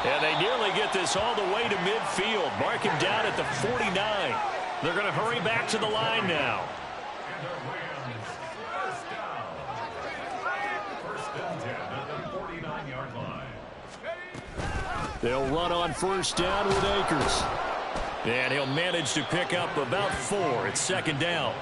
Speaker 1: And they nearly get this all the way to midfield. Mark him down at the 49. They're going to hurry back to the line now.
Speaker 4: First and 10 at the 49-yard line.
Speaker 1: They'll run on first down with Akers. And he'll manage to pick up about 4. It's second down.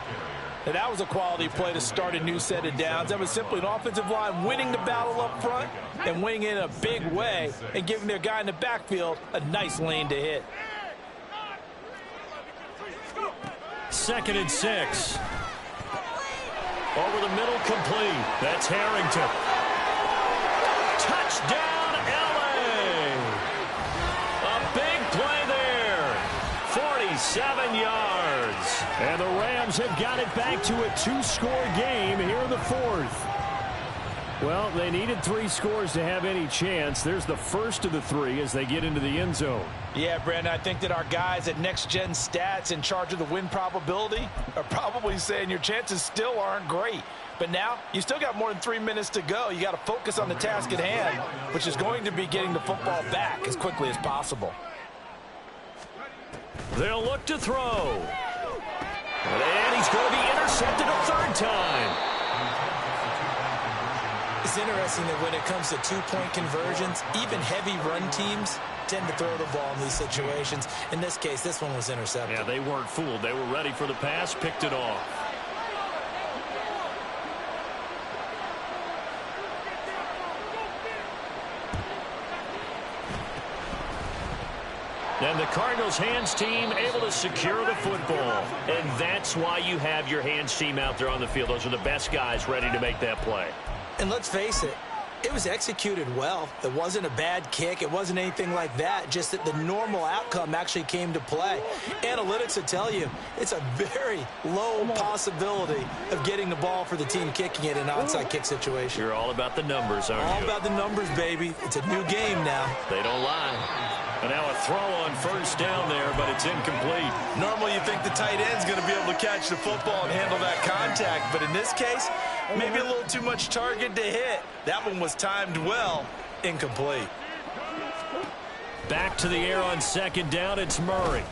Speaker 3: And that was a quality play to start a new set of downs. That was simply an offensive line winning the battle up front and winning in a big way and giving their guy in the backfield a nice lane to hit.
Speaker 1: 2nd and 6. Over the middle, complete. That's Harrington. Touchdown, L.A. A big play there. 47 yards. And the Rams have got it back to a 2-score game here in the 4th. Well, they needed 3 scores to have any chance. There's the first of the 3 as they get into the end zone.
Speaker 3: Yeah, Brandon, I think that our guys at Next Gen Stats in charge of the win probability are probably saying your chances still aren't great. But now, you still got more than 3 minutes to go. You got to focus on the task at hand, which is going to be getting the football back as quickly as possible.
Speaker 1: They'll look to throw. And he's going to be intercepted a 3rd time.
Speaker 2: It's interesting that when it comes to 2-point conversions, even heavy run teams tend to throw the ball in these situations. In this case, this one was intercepted.
Speaker 1: Yeah, they weren't fooled. They were ready for the pass, picked it off. And the Cardinals' hands team able to secure the football. And that's why you have your hands team out there on the field. Those are the best guys ready to make that play.
Speaker 2: And let's face it, it was executed well. It wasn't a bad kick. It wasn't anything like that. Just that the normal outcome actually came to play. Analytics will tell you it's a very low possibility of getting the ball for the team kicking it in an onside kick situation.
Speaker 1: You're all about the numbers, aren't you?
Speaker 2: All about the numbers, baby. It's a new game now.
Speaker 1: They don't lie. And now a throw on first down there, but it's incomplete.
Speaker 2: Normally you think the tight end's going to be able to catch the football and handle that contact. But in this case, maybe a little too much target to hit. That one was timed well. Incomplete.
Speaker 1: Back to the air on 2nd down. It's Murray.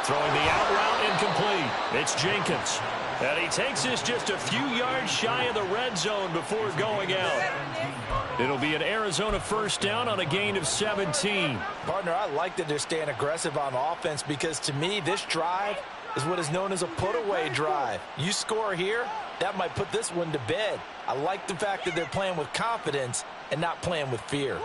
Speaker 1: Throwing the out route, incomplete. It's Jenkins. And he takes this just a few yards shy of the red zone before going out. It'll be an Arizona first down on a gain of 17.
Speaker 3: Partner, I like that they're staying aggressive on offense because to me, this drive is what is known as a put-away drive. You score here, that might put this one to bed. I like the fact that they're playing with confidence and not playing with fear.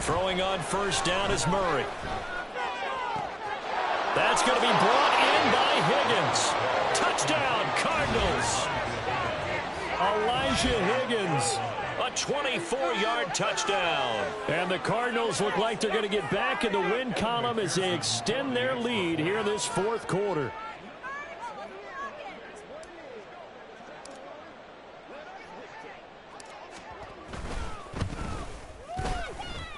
Speaker 1: Throwing on first down is Murray. That's going to be brought in by Higgins. Touchdown, Cardinals. Elijah Higgins, a 24-yard touchdown. And the Cardinals look like they're going to get back in the win column as they extend their lead here in this 4th quarter.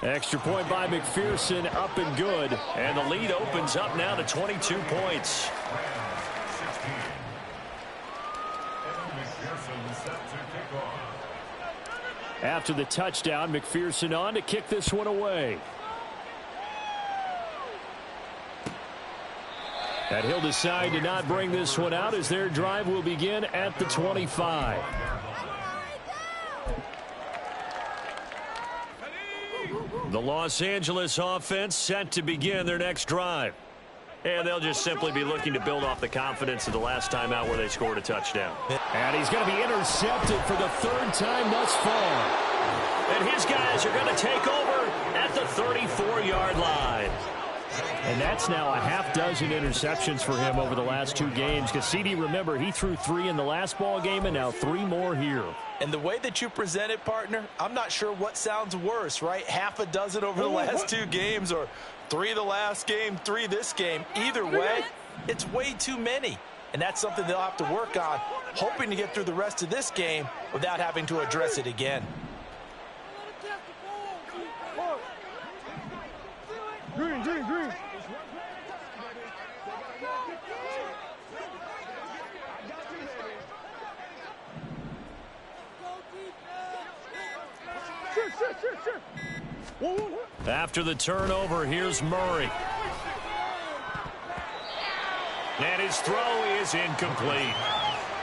Speaker 1: Extra point by McPherson, up and good. And the lead opens up now to 22 points. After the touchdown, McPherson on to kick this one away. And he'll decide to not bring this one out as their drive will begin at the 25. The Los Angeles offense set to begin their next drive. And they'll just simply be looking to build off the confidence of the last time out where they scored a touchdown. And he's going to be intercepted for the 3rd time thus far. And his guys are going to take over at the 34-yard line. And that's now a half-dozen interceptions for him over the last 2 games. Cassidy, remember, he threw 3 in the last ball game and now 3 more here.
Speaker 3: And the way that you present it, partner, I'm not sure what sounds worse, right? Half a dozen over the last 2 games or 3 the last game, 3 this game. Either way, it's way too many. And that's something they'll have to work on, hoping to get through the rest of this game without having to address it again. Green.
Speaker 1: After the turnover, here's Murray. And his throw is incomplete.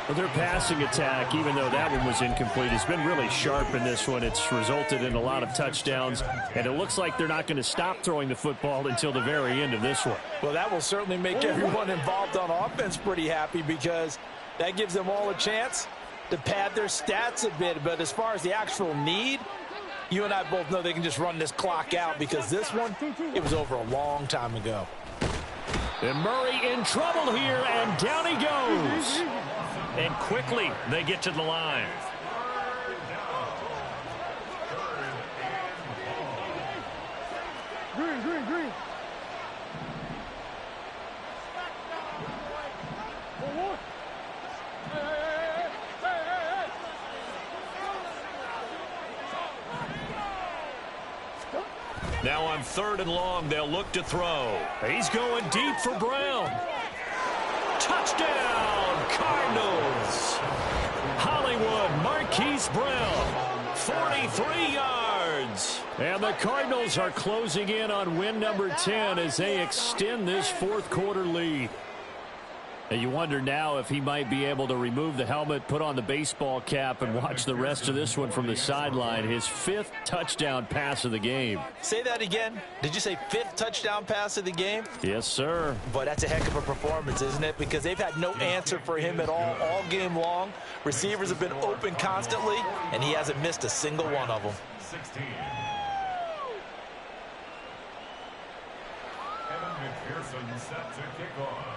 Speaker 5: Well, their passing attack, even though that one was incomplete, has been really sharp in this one. It's resulted in a lot of touchdowns, and it looks like they're not going to stop throwing the football until the very end of this one.
Speaker 3: Well, that will certainly make everyone involved on offense pretty happy, because that gives them all a chance to pad their stats a bit. But as far as the actual need, you and I both know they can just run this clock out, because this one, it was over a long time ago.
Speaker 5: And Murray in trouble here, and down he goes.
Speaker 1: And quickly, they get to the line.
Speaker 6: Green.
Speaker 1: Now on 3rd and long, they'll look to throw. He's going deep for Brown. Touchdown, Cardinals. Hollywood Marquise Brown, 43 yards.
Speaker 5: And the Cardinals are closing in on win number 10 as they extend this fourth quarter lead. And you wonder now if he might be able to remove the helmet, put on the baseball cap, and watch the rest of this one from the sideline. His 5th touchdown pass of the game.
Speaker 2: Say that again. Did you say 5th touchdown pass of the game?
Speaker 5: Yes, sir.
Speaker 2: Boy, that's a heck of a performance, isn't it? Because they've had no answer for him at all game long. Receivers have been open constantly, and he hasn't missed a single one of them.
Speaker 4: 16. Evan McPherson set to kick off.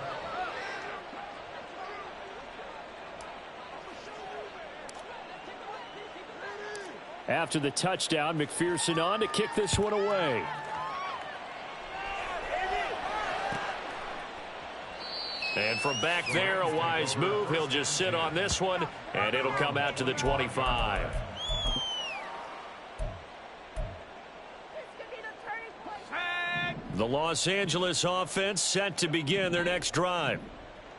Speaker 5: After the touchdown, McPherson on to kick this one away.
Speaker 1: And from back there, a wise move. He'll just sit on this one, and it'll come out to the 25. The Los Angeles offense set to begin their next drive.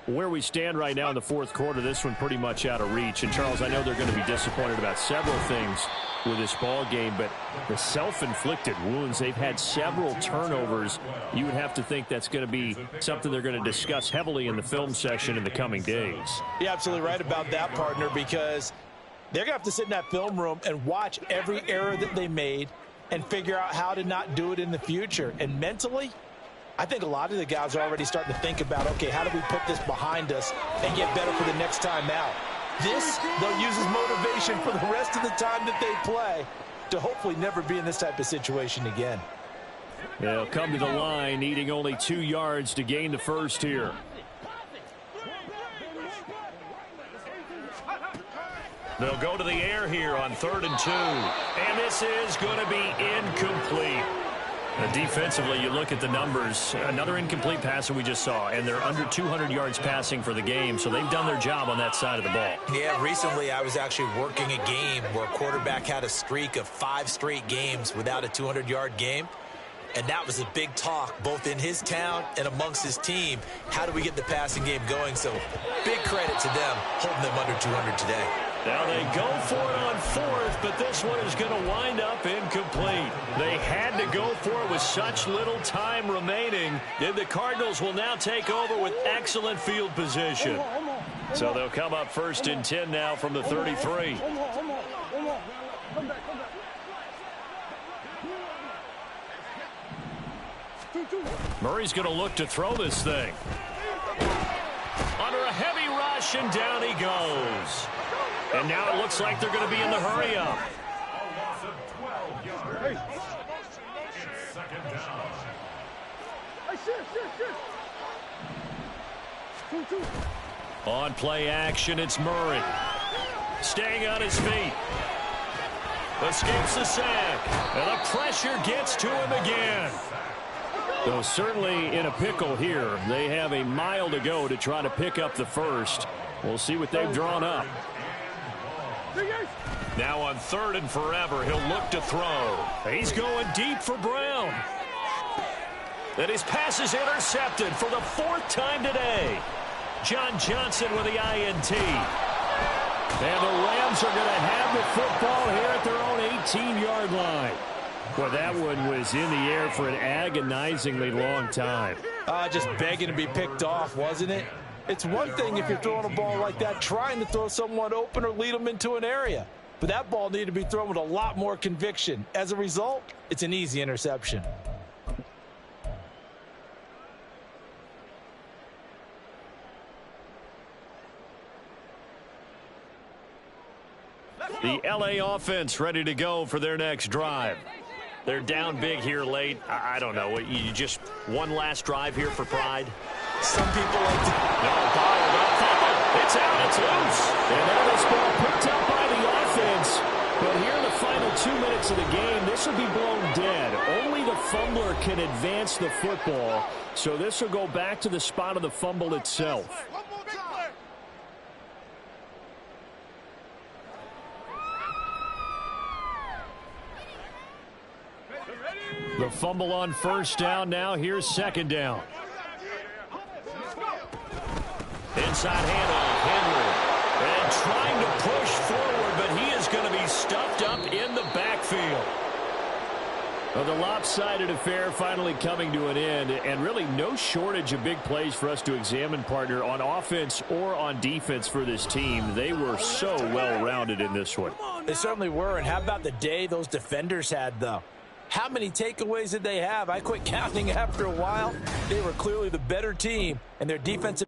Speaker 5: Where we stand right now in the fourth quarter, this one pretty much out of reach. And, Charles, I know they're going to be disappointed about several things with this ball game, but the self-inflicted wounds, they've had several turnovers. You would have to think that's going to be something they're going to discuss heavily in the film session in the coming days.
Speaker 3: You're absolutely right about that, partner, because they're going to have to sit in that film room and watch every error that they made and figure out how to not do it in the future. And mentally, I think a lot of the guys are already starting to think about, okay, how do we put this behind us and get better for the next time out? This, they'll use as motivation for the rest of the time that they play to hopefully never be in this type of situation again.
Speaker 5: They'll come to the line, needing only 2 yards to gain the first here.
Speaker 1: They'll go to the air here on 3rd and 2. And this is going to be incomplete.
Speaker 5: Defensively, you look at the numbers. Another incomplete pass that we just saw, and they're under 200 yards passing for the game, so they've done their job on that side of the ball.
Speaker 2: Yeah, recently I was actually working a game where a quarterback had a streak of 5 straight games without a 200-yard game. And that was a big talk, both in his town and amongst his team. How do we get the passing game going? So big credit to them holding them under 200 today.
Speaker 1: Now they go for it on 4th, but this one is going to wind up incomplete. They had to go for it with such little time remaining. And the Cardinals will now take over with excellent field position. So they'll come up 1st and 10 now from the 33.
Speaker 6: Come back.
Speaker 1: Murray's going to look to throw this thing. Under a heavy rush, and down he goes. And now it looks like they're going to be in the hurry-up.
Speaker 4: A loss of 12 yards. It's 2nd down.
Speaker 1: On play action, it's Murray. Staying on his feet. Escapes the sack. And the pressure gets to him again.
Speaker 5: So certainly in a pickle here. They have a mile to go to try to pick up the first. We'll see what they've drawn up.
Speaker 1: Now on 3rd and forever, he'll look to throw. He's going deep for Brown. And his pass is intercepted for the 4th time today. John Johnson with the INT. And the Rams are going to have the football here at their own 18-yard line.
Speaker 5: Well, that one was in the air for an agonizingly long time.
Speaker 3: Just begging to be picked off, wasn't it? It's one thing if you're throwing a ball like that, trying to throw someone open or lead them into an area. But that ball needed to be thrown with a lot more conviction. As a result, it's an easy interception.
Speaker 5: The LA offense ready to go for their next drive. They're down big here late. I don't know. You just one last drive here for pride?
Speaker 3: Some people like to...
Speaker 5: No, it's out. It's loose. And there this ball picked up by the offense. But here in the final 2 minutes of the game, this will be blown dead. Only the fumbler can advance the football. So this will go back to the spot of the fumble itself. The fumble on first down now. Here's second down. Inside handoff, Henry. And trying to push forward, but he is going to be stuffed up in the backfield. Well, the lopsided affair finally coming to an end, and really no shortage of big plays for us to examine, partner, on offense or on defense for this team. They were so well-rounded in this one.
Speaker 3: They certainly were, and how about the day those defenders had, though? How many takeaways did they have? I quit counting after a while. They were clearly the better team, and their defensive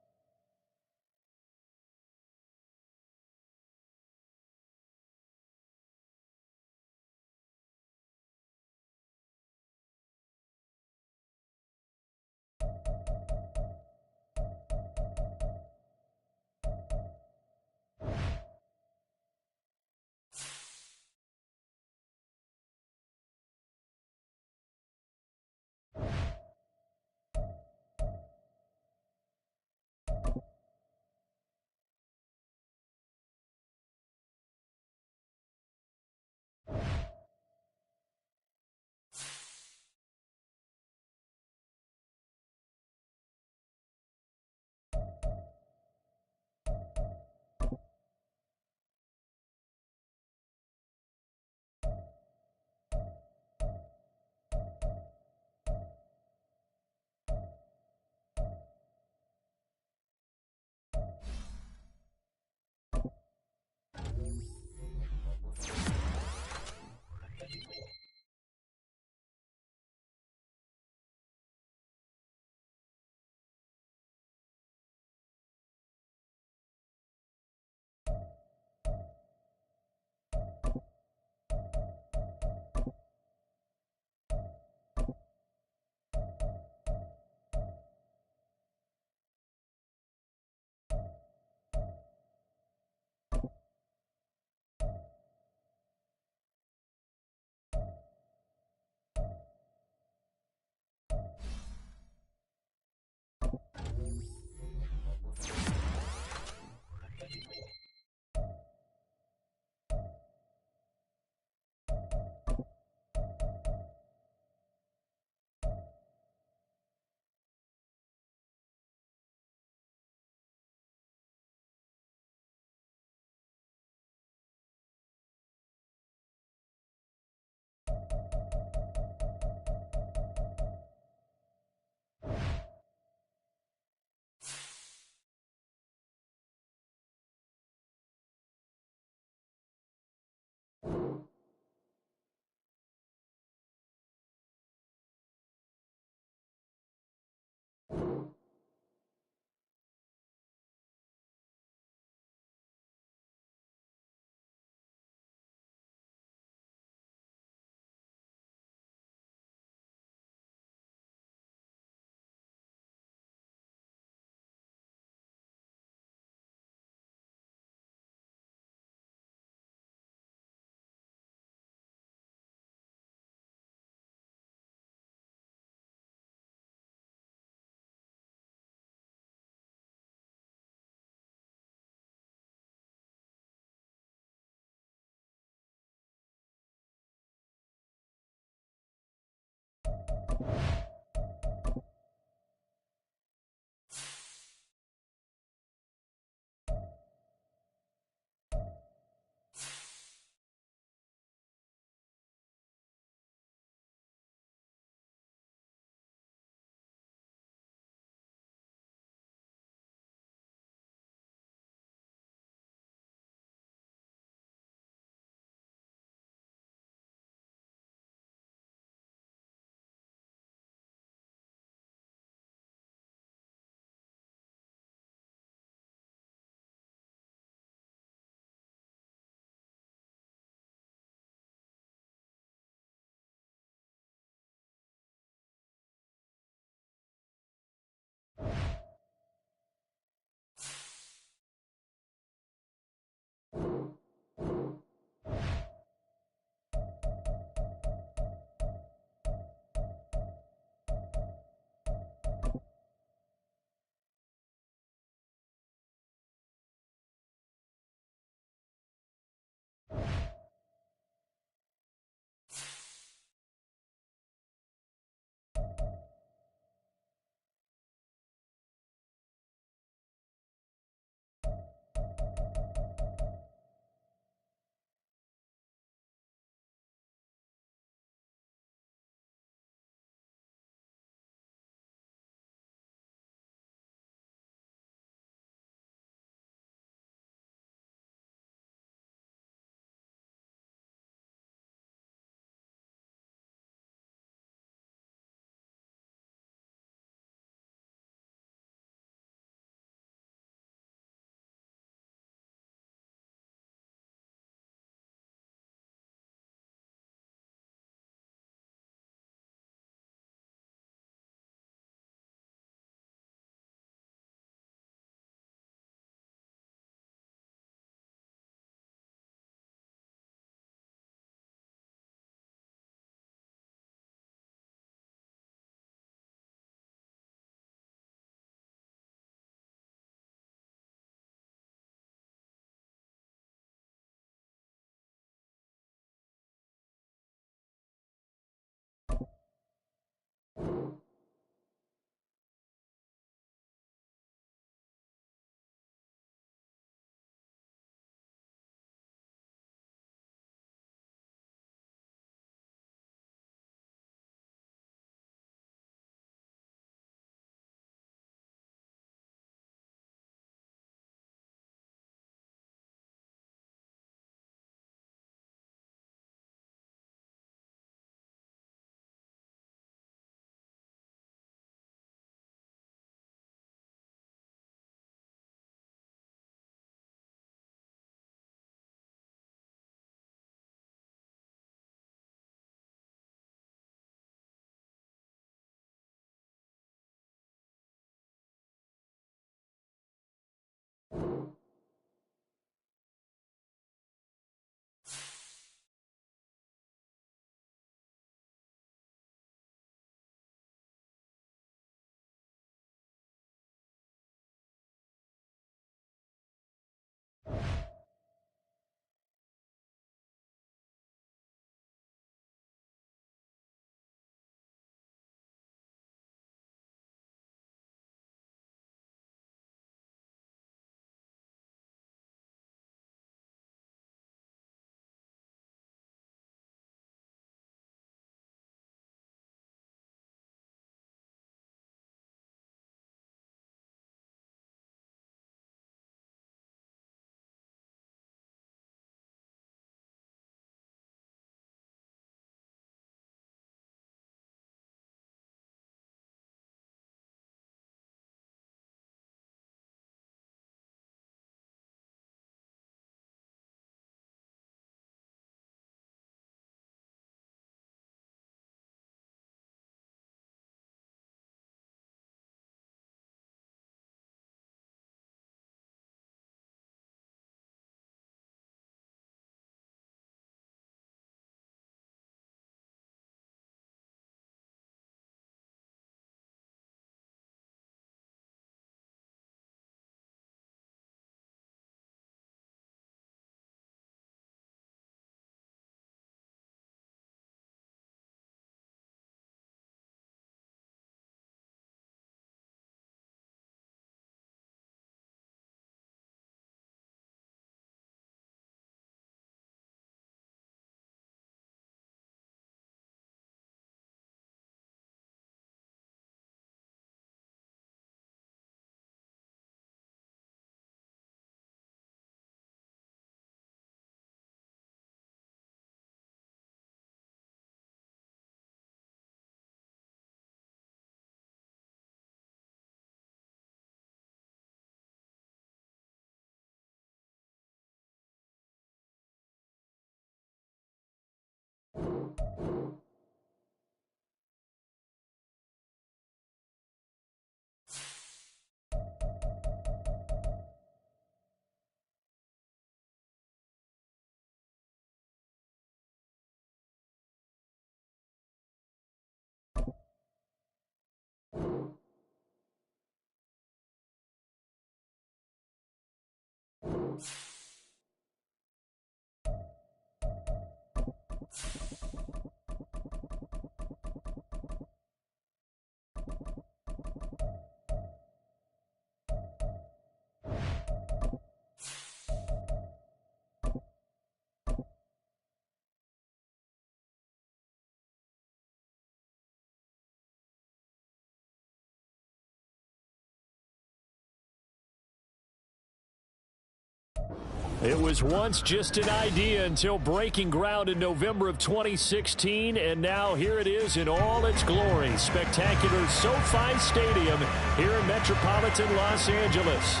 Speaker 5: It was once just an idea until breaking ground in November of 2016, and now here it is in all its glory. Spectacular SoFi Stadium here in metropolitan Los Angeles.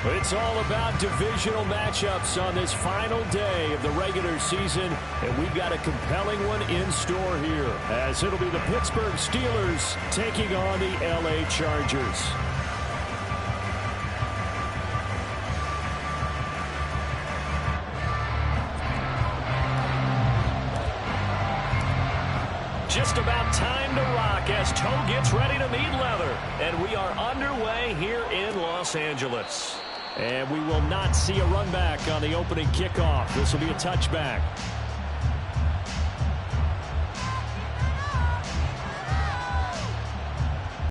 Speaker 5: It's all about divisional matchups on this final day of the regular season, and we've got a compelling one in store here, as it'll be the Pittsburgh Steelers taking on the LA Chargers. Just about time to rock as Toe gets ready to meet leather. And we are underway here in Los Angeles. And we will not see a run back on the opening kickoff. This will be a touchback.